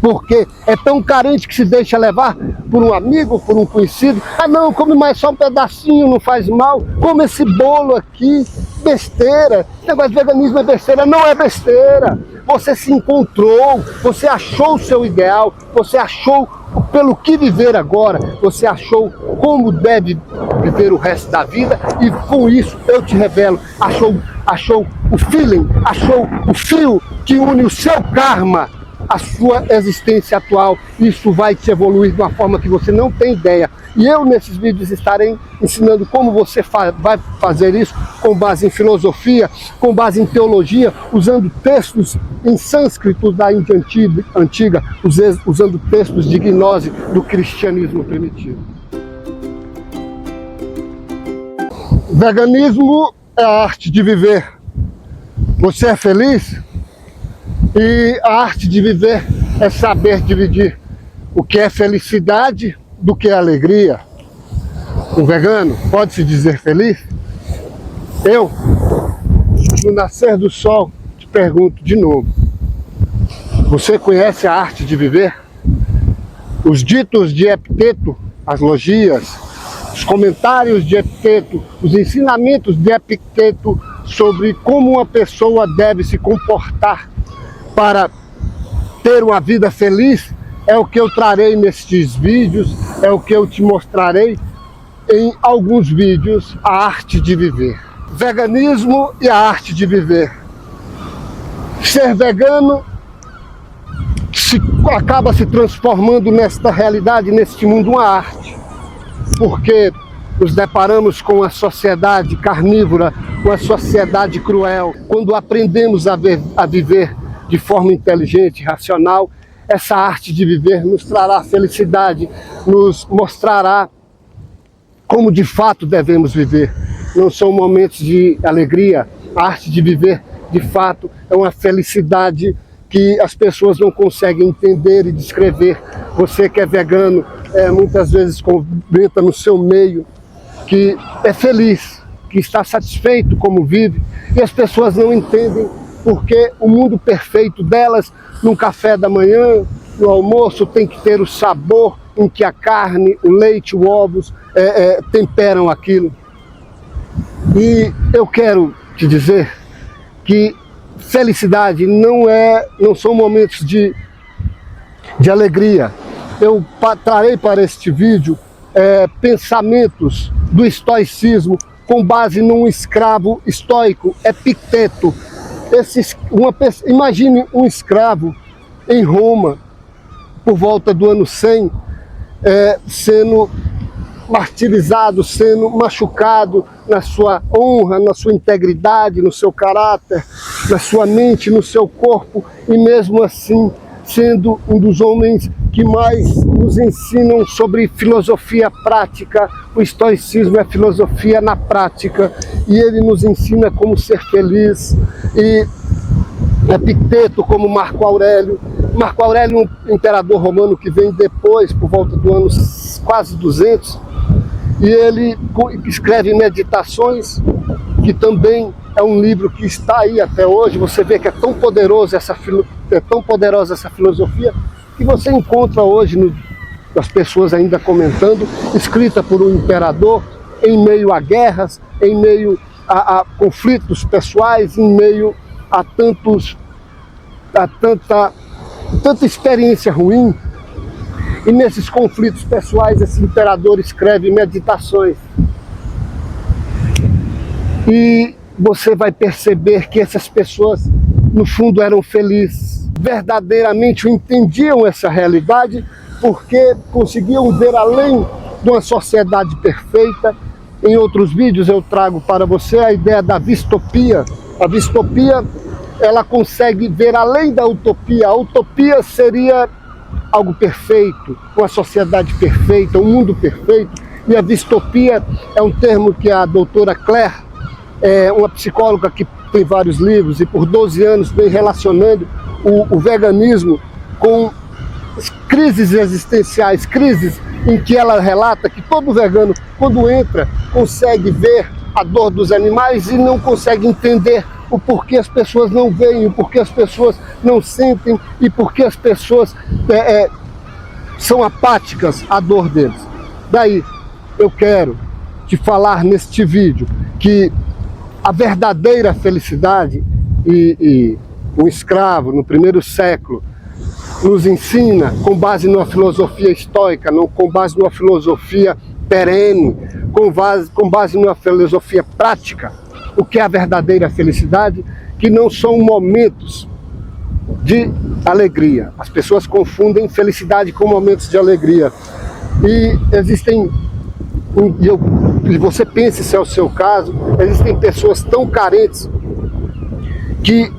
porque é tão carente que se deixa levar por um amigo, por um conhecido. Ah não, come mais só um pedacinho, não faz mal, come esse bolo aqui, besteira. Esse negócio de veganismo é besteira, não é besteira. Você se encontrou, você achou o seu ideal, você achou pelo que viver agora, você achou como deve viver o resto da vida, e com isso eu te revelo, achou o feeling, achou o fio que une o seu karma à sua existência atual. Isso vai te evoluir de uma forma que você não tem ideia. E eu nesses vídeos estarei ensinando como você vai fazer isso com base em filosofia, com base em teologia, usando textos em sânscrito da Índia antiga, usando textos de gnose do cristianismo primitivo. Veganismo é a arte de viver. Você é feliz? E a arte de viver é saber dividir o que é felicidade do que é alegria. Um vegano pode se dizer feliz? Eu, no nascer do sol, te pergunto de novo: você conhece a arte de viver? Os ditos de Epiteto, as logias, os comentários de Epiteto, os ensinamentos de Epiteto sobre como uma pessoa deve se comportar para ter uma vida feliz, é o que eu trarei nestes vídeos, é o que eu te mostrarei em alguns vídeos, a arte de viver. Veganismo e a arte de viver. Ser vegano acaba se transformando nesta realidade, neste mundo, uma arte, porque nos deparamos com a sociedade carnívora, com a sociedade cruel. Quando aprendemos a viver de forma inteligente, racional, essa arte de viver nos trará felicidade, nos mostrará como de fato devemos viver. Não são momentos de alegria. A arte de viver, de fato, é uma felicidade que as pessoas não conseguem entender e descrever. Você que é vegano, muitas vezes comenta no seu meio que é feliz, que está satisfeito como vive, e as pessoas não entendem porque o mundo perfeito delas, no café da manhã, no almoço, tem que ter o sabor em que a carne, o leite, os ovos temperam aquilo. E eu quero te dizer que felicidade não são momentos de alegria. Eu trarei para este vídeo pensamentos do estoicismo com base num escravo estoico, Epiteto. Imagine um escravo em Roma, por volta do ano 100, sendo martirizado, sendo machucado na sua honra, na sua integridade, no seu caráter, na sua mente, no seu corpo, e mesmo assim sendo um dos homens que mais nos ensinam sobre filosofia prática. O estoicismo é filosofia na prática, e ele nos ensina como ser feliz. E Epiteto, como Marco Aurélio, um imperador romano que vem depois, por volta do ano quase 200, e ele escreve Meditações, que também é um livro que está aí até hoje. Você vê que é tão poderosa essa filosofia, que você encontra hoje as pessoas ainda comentando, escrita por um imperador, em meio a guerras, em meio a conflitos pessoais, em meio a tanta experiência ruim. E nesses conflitos pessoais, esse imperador escreve Meditações. E você vai perceber que essas pessoas, no fundo, eram felizes. Verdadeiramente entendiam essa realidade, porque conseguiam ver além de uma sociedade perfeita. Em outros vídeos eu trago para você a ideia da distopia. A distopia, ela consegue ver além da utopia. A utopia seria algo perfeito, uma sociedade perfeita, um mundo perfeito. E a distopia é um termo que a doutora Claire, uma psicóloga que tem vários livros e por 12 anos vem relacionando o veganismo com crises existenciais, crises em que ela relata que todo vegano, quando entra, consegue ver a dor dos animais e não consegue entender o porquê as pessoas não veem, o porquê as pessoas não sentem e porquê as pessoas são apáticas à dor deles. Daí, eu quero te falar neste vídeo que a verdadeira felicidade, e um escravo no primeiro século nos ensina, com base numa filosofia estoica, não com base numa filosofia perene, com base numa filosofia prática, o que é a verdadeira felicidade, que não são momentos de alegria. As pessoas confundem felicidade com momentos de alegria. E existem, e você pense se é o seu caso, existem pessoas tão carentes que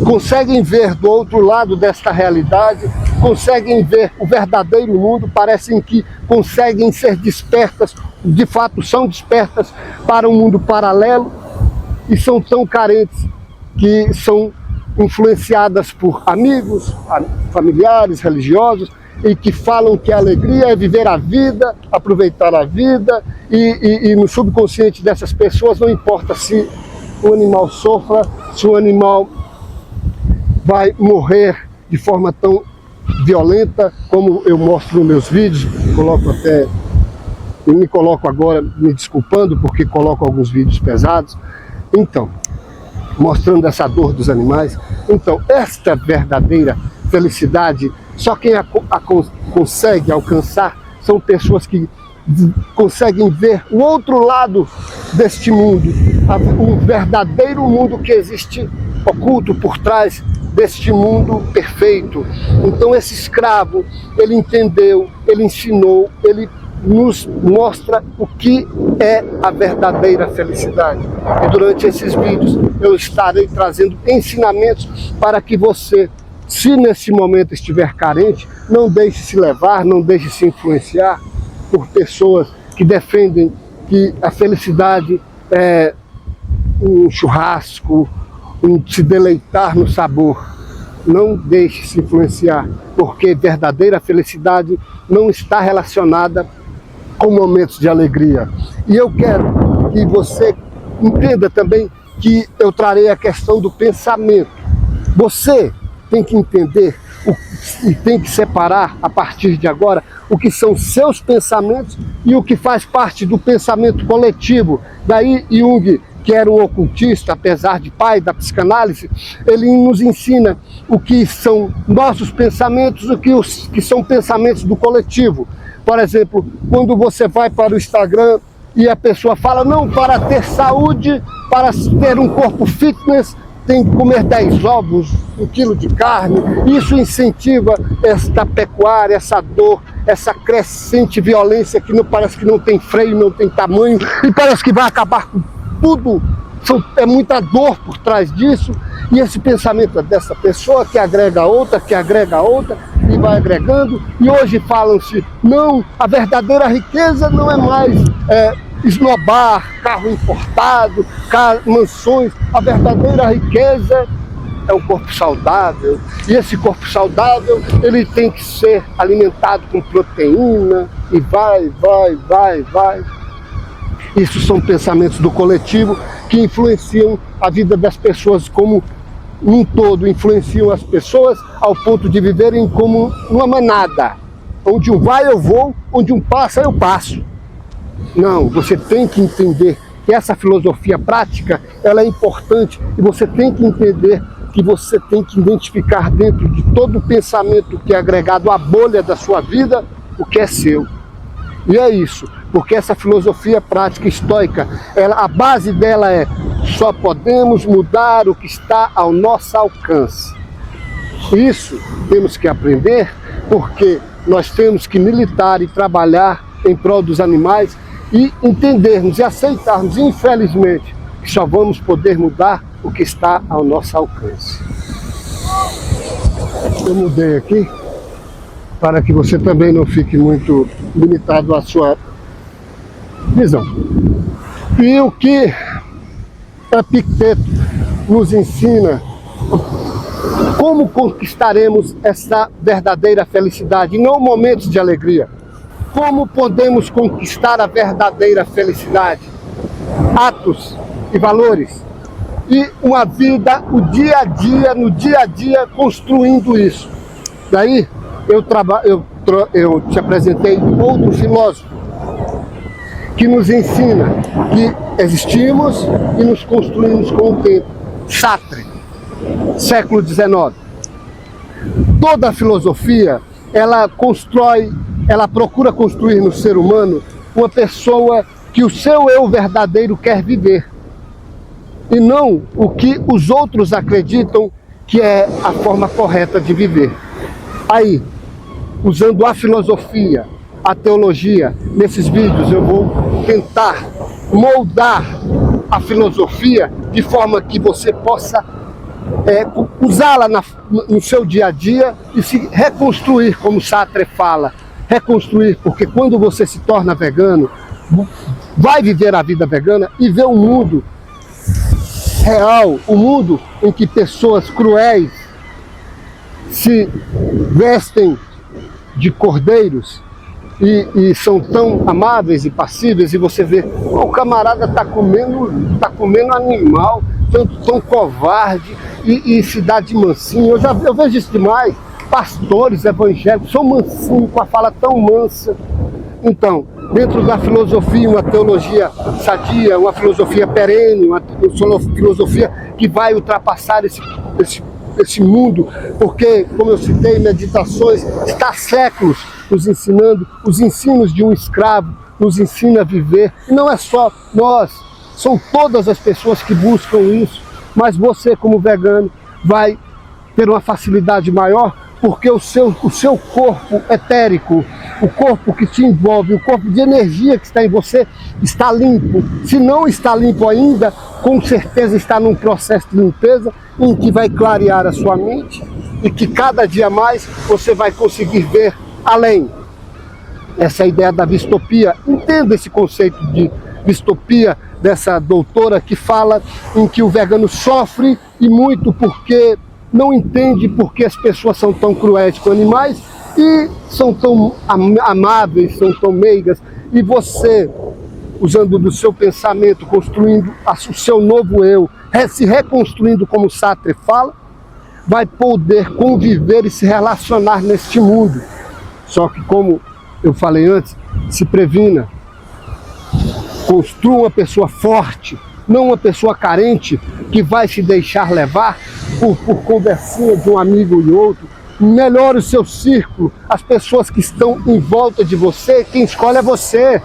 conseguem ver do outro lado desta realidade, conseguem ver o verdadeiro mundo, parecem que conseguem ser despertas, de fato são despertas para um mundo paralelo, e são tão carentes que são influenciadas por amigos, familiares, religiosos, e que falam que a alegria é viver a vida, aproveitar a vida, e no subconsciente dessas pessoas não importa se o animal sofra, se o animal vai morrer de forma tão violenta, como eu mostro nos meus vídeos, coloco até, eu me coloco agora me desculpando porque coloco alguns vídeos pesados, então, mostrando essa dor dos animais. Então, esta verdadeira felicidade, só quem consegue alcançar são pessoas que conseguem ver o outro lado deste mundo, o verdadeiro mundo que existe oculto por trás deste mundo perfeito. Então esse escravo, ele entendeu, ele ensinou, ele nos mostra o que é a verdadeira felicidade. E durante esses vídeos eu estarei trazendo ensinamentos para que você, se nesse momento estiver carente, não deixe se levar, não deixe se influenciar por pessoas que defendem que a felicidade é um churrasco, um se deleitar no sabor. Não deixe se influenciar, porque verdadeira felicidade não está relacionada com momentos de alegria. E eu quero que você entenda também que eu trarei a questão do pensamento. Você tem que entender e tem que separar, a partir de agora, o que são seus pensamentos e o que faz parte do pensamento coletivo. Daí Jung, que era um ocultista, apesar de pai da psicanálise, ele nos ensina o que são nossos pensamentos, o que são pensamentos do coletivo. Por exemplo, quando você vai para o Instagram e a pessoa fala, não, para ter saúde, para ter um corpo fitness, tem que comer 10 ovos, 1 quilo de carne. Isso incentiva esta pecuária, essa dor, essa crescente violência que não parece que não tem freio, não tem tamanho, e parece que vai acabar com tudo. É muita dor por trás disso, e esse pensamento dessa pessoa que agrega outra, e vai agregando. E hoje falam-se, não, a verdadeira riqueza não é mais esnobar carro importado, mansões. A verdadeira riqueza é um corpo saudável, e esse corpo saudável, ele tem que ser alimentado com proteína, e vai. Isso são pensamentos do coletivo que influenciam a vida das pessoas como um todo, influenciam as pessoas ao ponto de viverem como uma manada. Onde um vai eu vou, onde um passa eu passo. Não, você tem que entender que essa filosofia prática, ela é importante, e você tem que entender que você tem que identificar dentro de todo o pensamento que é agregado à bolha da sua vida, o que é seu. E é isso, porque essa filosofia prática estoica, a base dela é: só podemos mudar o que está ao nosso alcance. Isso temos que aprender, porque nós temos que militar e trabalhar em prol dos animais e entendermos e aceitarmos, infelizmente, que só vamos poder mudar o que está ao nosso alcance. Eu mudei aqui para que você também não fique muito limitado à sua visão. E o que Epicteto nos ensina, como conquistaremos essa verdadeira felicidade, não momentos de alegria. Como podemos conquistar a verdadeira felicidade? Atos e valores. e uma vida, o dia a dia, no dia a dia, construindo isso. Daí eu te apresentei outro filósofo que nos ensina que existimos e nos construímos com o tempo. Sartre, século XIX. Toda a filosofia, ela procura construir no ser humano uma pessoa que o seu eu verdadeiro quer viver, e não o que os outros acreditam que é a forma correta de viver. Aí, usando a filosofia, a teologia, nesses vídeos eu vou tentar moldar a filosofia de forma que você possa usá-la no seu dia a dia e se reconstruir, como Sartre fala. Reconstruir, porque quando você se torna vegano, vai viver a vida vegana e ver o mundo real, o mundo em que pessoas cruéis se vestem de cordeiros e são tão amáveis e passíveis, e você vê, o camarada tá comendo animal, tão covarde e se dá de mansinho. Eu vejo isso demais. Pastores evangélicos são mansinhos, com a fala tão mansa. Então, dentro da filosofia, uma teologia sadia, uma filosofia perene, uma filosofia que vai ultrapassar esse mundo, porque, como eu citei, Meditações está há séculos nos ensinando, os ensinos de um escravo, nos ensina a viver. E não é só nós, são todas as pessoas que buscam isso, mas você, como vegano, vai ter uma facilidade maior, porque o seu corpo etérico, o corpo que te envolve, o corpo de energia que está em você, está limpo. Se não está limpo ainda, com certeza está num processo de limpeza, em que vai clarear a sua mente, e que cada dia mais você vai conseguir ver além. Essa é a ideia da distopia. Entenda esse conceito de distopia dessa doutora que fala em que o vegano sofre, e muito porque não entende porque as pessoas são tão cruéis com animais e são tão amáveis, são tão meigas, e você, usando do seu pensamento, construindo o seu novo eu, se reconstruindo como Sartre fala, vai poder conviver e se relacionar neste mundo. Só que, como eu falei antes, se previna, construa uma pessoa forte, não uma pessoa carente que vai se deixar levar por conversinha de um amigo e outro. Melhore o seu círculo, as pessoas que estão em volta de você, quem escolhe é você.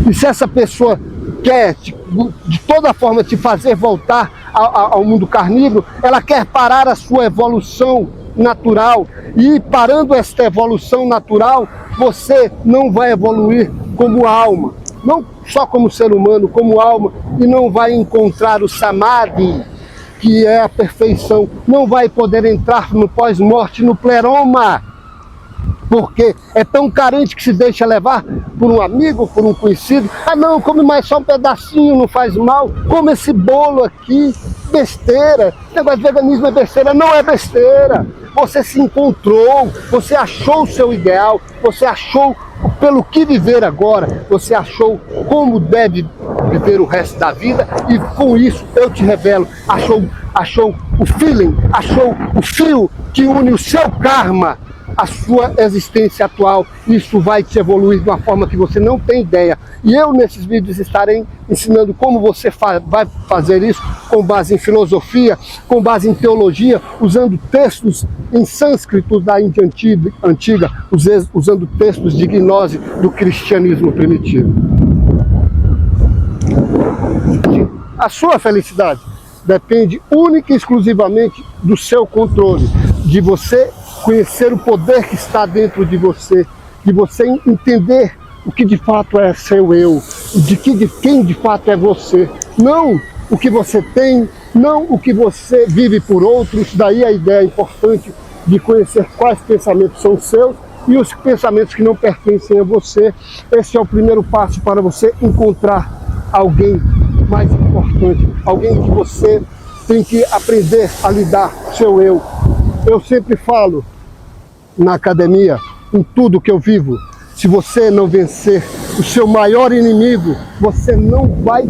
E se essa pessoa quer de toda forma te fazer voltar ao mundo carnívoro, ela quer parar a sua evolução natural, e parando esta evolução natural, você não vai evoluir como alma, não só como ser humano, como alma, e não vai encontrar o samadhi, que é a perfeição, não vai poder entrar no pós-morte, no pleroma, porque é tão carente que se deixa levar por um amigo, por um conhecido. Ah não, come mais só um pedacinho, não faz mal, come esse bolo aqui, besteira, esse negócio de veganismo é besteira. Não é besteira, você se encontrou, você achou o seu ideal, você achou pelo que viver agora, você achou como deve viver o resto da vida, e com isso eu te revelo, achou o feeling, achou o fio que une o seu karma a sua existência atual. Isso vai te evoluir de uma forma que você não tem ideia. E eu, nesses vídeos, estarei ensinando como você vai fazer isso, com base em filosofia, com base em teologia, usando textos em sânscrito da Índia antiga, usando textos de gnose do cristianismo primitivo. A sua felicidade depende única e exclusivamente do seu controle, de você conhecer o poder que está dentro de você entender o que de fato é seu eu, de quem de fato é você, não o que você tem, não o que você vive por outros. Daí a ideia importante de conhecer quais pensamentos são seus e os pensamentos que não pertencem a você. Esse é o primeiro passo para você encontrar alguém mais importante, alguém que você tem que aprender a lidar com seu eu. Eu sempre falo na academia, em tudo que eu vivo, se você não vencer o seu maior inimigo, você não vai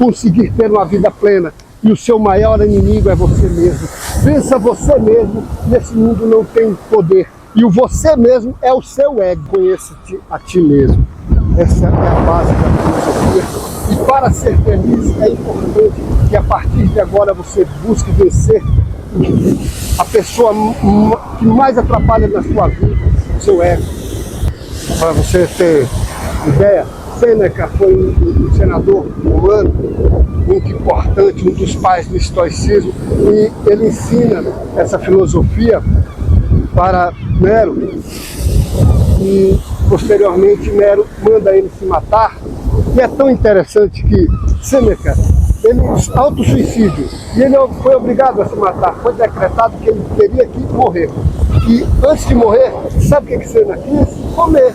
conseguir ter uma vida plena. E o seu maior inimigo é você mesmo. Pensa você mesmo, nesse mundo não tem poder. E o você mesmo é o seu ego. Conheça-te a ti mesmo. Essa é a base da filosofia. E para ser feliz é importante que a partir de agora você busque vencer a pessoa que mais atrapalha na sua vida, o seu ego. Para você ter ideia, Sêneca foi um senador romano muito importante, um dos pais do estoicismo, e ele ensina essa filosofia para Nero, e posteriormente Nero manda ele se matar. E é tão interessante que Sêneca, ele auto-suicídio, e ele foi obrigado a se matar, foi decretado que ele teria que morrer. E antes de morrer, sabe o que Sêneca quis? Comer.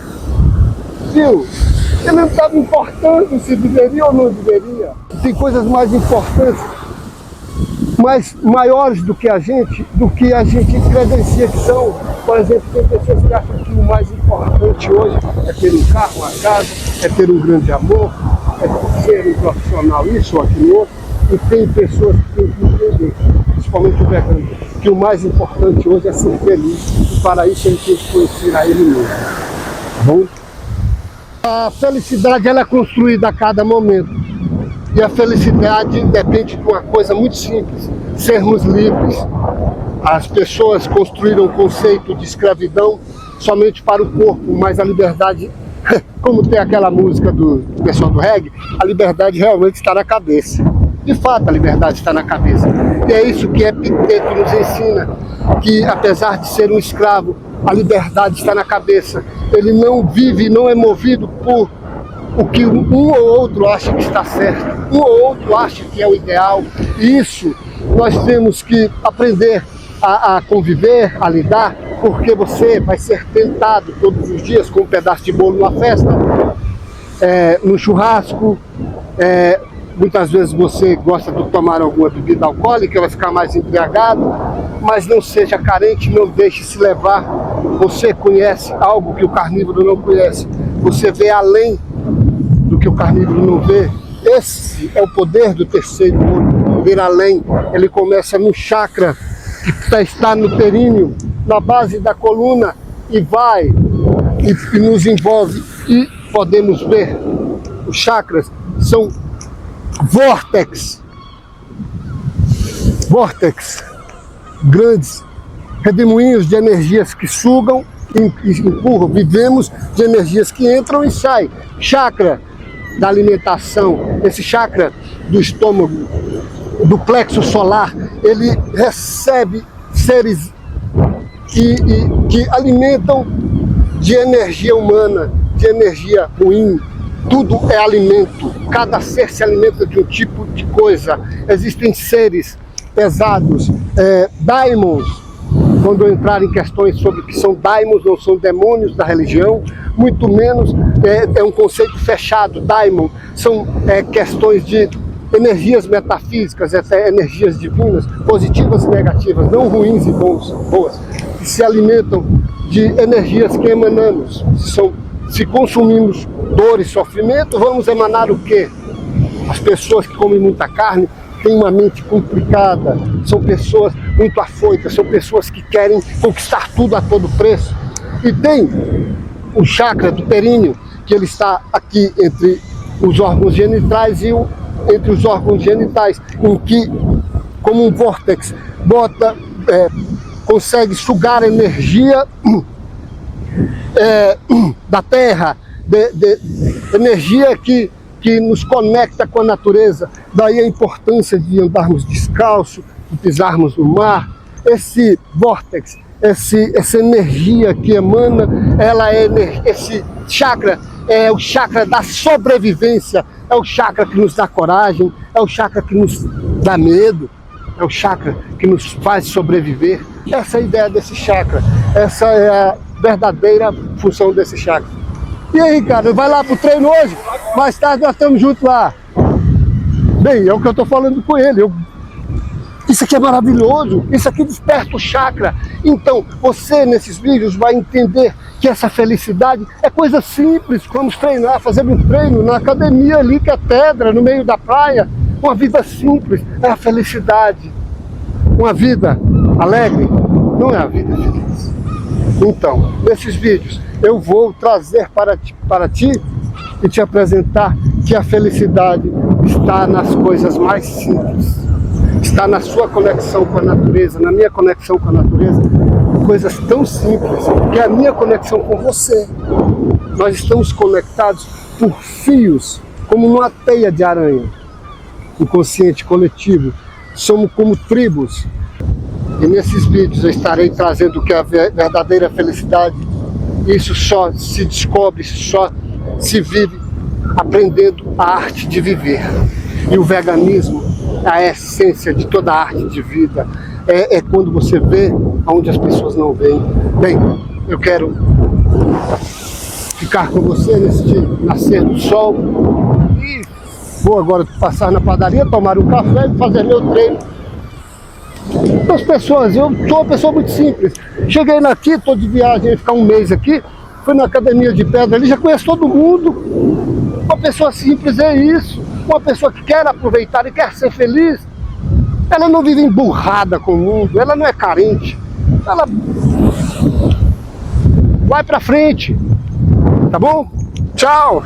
Viu? Ele não estava importando se deveria ou não deveria. Tem coisas mais importantes, maiores do que a gente credencia que são. Por exemplo, tem pessoas que acham que o mais importante hoje é ter um carro, uma casa, é ter um grande amor, é ser um profissional, isso ou aquilo outro. E tem pessoas que têm que entender, principalmente o vegano, que o mais importante hoje é ser feliz. E para isso ele tem que conhecer a ele mesmo. Tá bom? A felicidade ela é construída a cada momento. E a felicidade depende de uma coisa muito simples: sermos livres. As pessoas construíram o conceito de escravidão somente para o corpo, mas a liberdade, como tem aquela música do pessoal do reggae, a liberdade realmente está na cabeça. De fato, a liberdade está na cabeça. E é isso que Epiteto nos ensina, que apesar de ser um escravo, a liberdade está na cabeça. Ele não vive, não é movido por o que um ou outro acha que está certo, um ou outro acha que é o ideal. E isso nós temos que aprender a conviver, a lidar, porque você vai ser tentado todos os dias com um pedaço de bolo numa festa, no churrasco. Muitas vezes você gosta de tomar alguma bebida alcoólica, vai ficar mais embriagado, mas não seja carente, não deixe se levar. Você conhece algo que o carnívoro não conhece, você vê além do que o carnívoro não vê. Esse é o poder do terceiro olho, ver além. Ele começa no chakra, que está no períneo, na base da coluna, e vai e nos envolve, e podemos ver. Os chakras são vórtex, grandes redemoinhos de energias que sugam e empurram. Vivemos de energias que entram e saem. Chakra da alimentação, esse chakra do estômago, do plexo solar, ele recebe seres que alimentam de energia humana, de energia ruim. Tudo é alimento, cada ser se alimenta de um tipo de coisa. Existem seres pesados, daimons. Quando eu entrar em questões sobre o que são daimons, não são demônios da religião, muito menos é um conceito fechado. Daimon são questões de energias metafísicas, energias divinas, positivas e negativas, não ruins e boas, que se alimentam de energias que emanamos. Se consumimos dor e sofrimento, vamos emanar o quê? As pessoas que comem muita carne têm uma mente complicada, são pessoas muito afoitas, são pessoas que querem conquistar tudo a todo preço. E tem o chakra do períneo, que ele está aqui entre os órgãos genitais e entre os órgãos genitais, em que, como um vórtex, consegue sugar energia da terra, energia que nos conecta com a natureza. Daí a importância de andarmos descalço, de pisarmos no mar. Esse vórtex, essa energia que emana, esse chakra é o chakra da sobrevivência, é o chakra que nos dá coragem, é o chakra que nos dá medo, é o chakra que nos faz sobreviver. Essa é a ideia desse chakra, essa é a verdadeira função desse chakra. E aí, Ricardo, vai lá pro treino hoje? Mais tarde nós estamos juntos lá. Bem, é o que eu estou falando com ele. Isso Isso aqui é maravilhoso, isso aqui desperta o chakra. Então, você nesses vídeos vai entender que essa felicidade é coisa simples. Vamos treinar, fazer um treino na academia ali, que é pedra, no meio da praia. Uma vida simples é a felicidade. Uma vida alegre não é a vida feliz. Então, nesses vídeos, eu vou trazer para ti e te apresentar que a felicidade está nas coisas mais simples. Está na sua conexão com a natureza, na minha conexão com a natureza. Coisas tão simples, que é a minha conexão com você. Nós estamos conectados por fios, como numa teia de aranha. Inconsciente coletivo. Somos como tribos. E nesses vídeos eu estarei trazendo o que é a verdadeira felicidade. Isso só se descobre, só se vive aprendendo a arte de viver. E o veganismo é a essência de toda a arte de vida. É quando você vê onde as pessoas não veem. Bem, eu quero ficar com você nesse nascer do sol. E vou agora passar na padaria, tomar um café e fazer meu treino. As pessoas, eu sou uma pessoa muito simples. Cheguei aqui, estou de viagem, ia ficar um mês aqui. Fui na academia de pedra ali, já conheço todo mundo. Uma pessoa simples é isso. Uma pessoa que quer aproveitar e quer ser feliz, ela não vive emburrada com o mundo, ela não é carente. Ela vai pra frente, tá bom? Tchau!